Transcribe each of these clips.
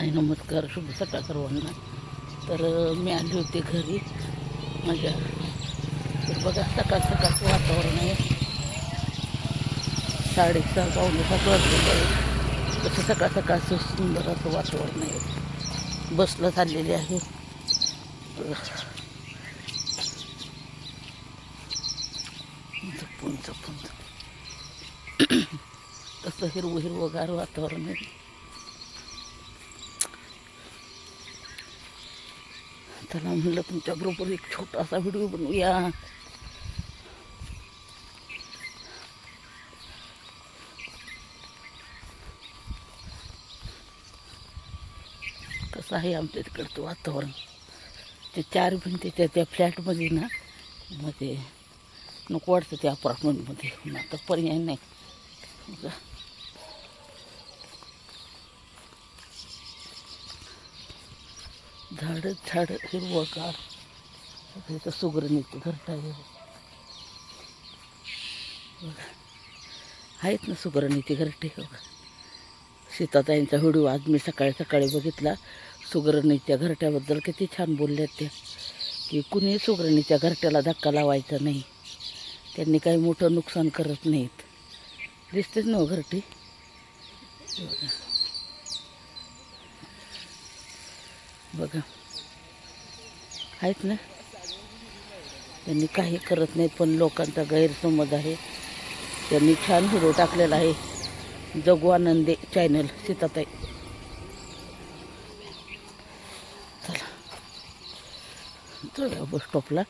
हाय नमस्कार, शुभ सकाळ सर्वांना. तर मी आली होते घरी माझ्या. तर बघा सकाळ सकाळचं वातावरण आहे. 6:30 पावणे 7 वाजलेलं आहे. तसं सकाळ सकाळचं सुंदर असं वातावरण आहे. बसला चाललेले आहे. जपून जपून तसं हिरवगार वातावरण आहे. चला म्हणलं तुमच्याबरोबर एक छोटासा व्हिडिओ बनवूया. कसं आहे आमच्या तिकडचं वातावरण. ते 4 भिंतीच्या त्या फ्लॅटमध्ये ना, मध्ये नको वाटतं त्या अपार्टमेंटमध्ये. आता पर्याय नाही. झाडं हिरवगार. तर सुगरणीचं घरट आहे. आहेत ना सुगरणीची घरटे. सीताताईंचा व्हिडिओ आज मी सकाळी सकाळी बघितला. सुगरणीच्या घरट्याबद्दल किती छान बोलल्यात त्या, की कुणी सुगरणीच्या घरट्याला धक्का लावायचा नाही, त्यांनी काही मोठं नुकसान करत नाहीत. दिसतेच ना घरटी. बघा आहेत ना, त्यांनी काही करत नाहीत. पण लोकांचा गैरसमज आहे. त्यांनी छान व्हिडिओ टाकलेला आहे. जगू आनंदे चॅनल सीताताई. चला जाऊया बस स्टॉपला.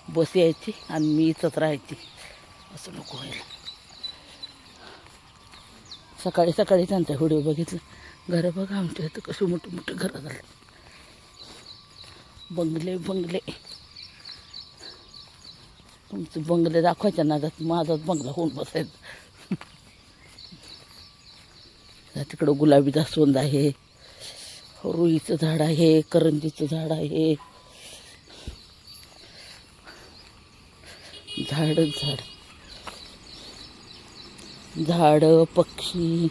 बस यायची आणि मी इथंच राहायची, असं नको व्हायला. सकाळी सकाळी त्यांचा व्हिडिओ बघितला. घरं बघा आमच्या इथं कशी मोठी मोठी घरं झाली. बंगले तुमचे बंगले दाखवायच्या नादात माझाच बंगला होऊन बसायचा. तिकडं गुलाबी जास्वंद आहे, रुईचं झाड आहे, करंजीचं झाड आहे. झाड पक्षी.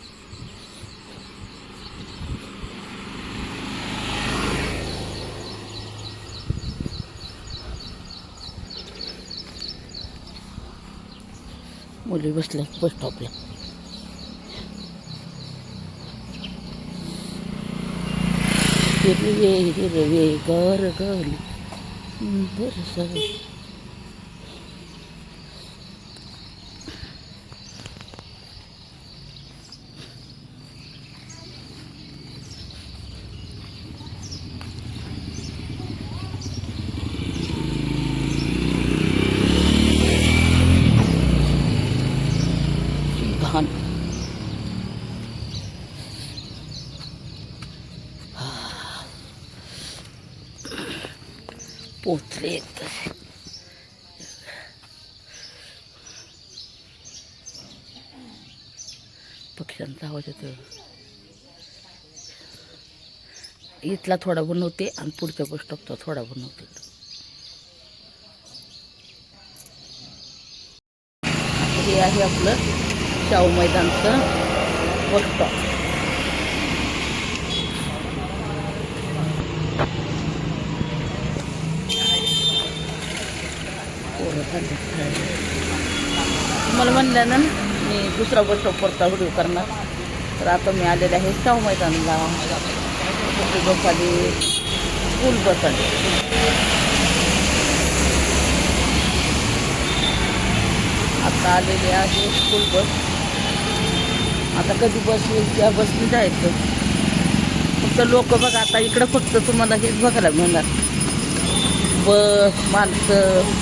मुली बसल्या बस स्टॉपला. हिरवे गार गावली बरं. घाण पोचले. पक्ष्यांचा आवाज येतो. इथला थोडा बनवते आणि पुढच्या बस स्टॉपचा थोडा बनवते. हे आहे आपलं शाहू मैदानचं बस स्टॉप. तुम्हाला म्हणलं ना मी दुसरा बस स्टॉपवरचा व्हिडिओ करणार. तर आता मी आलेले आहे शाहू मैदानला. बस आली, स्कूल बस आली. आता आलेली आहे स्कूल बस. आता कधी बस येईल त्या बसने जायचं. फक्त लोक बघा आता इकडं फक्त तुम्हाला हेच बघायला मिळणार, बस, माणसं.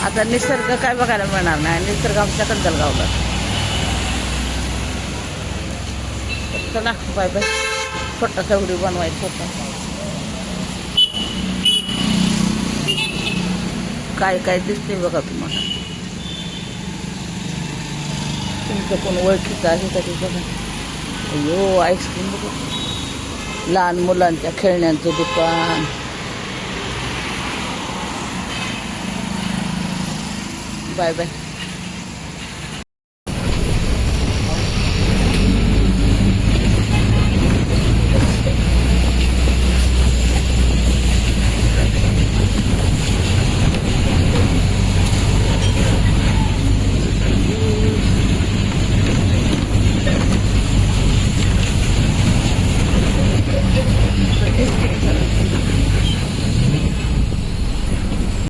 आता निसर्ग काय बघायला मिळणार नाही. निसर्ग आमच्या कंदलगावला. चला बाय बाय. छोटासा व्हिडिओ बनवायचा होता. काय काय दिसते बघा तुम्हाला. तुमचं कोण ओळखीचं आहे तरी बघा. अयो आईस्क्रीम बघा. लहान मुलांच्या खेळण्यांचं दुकान. Bye bye.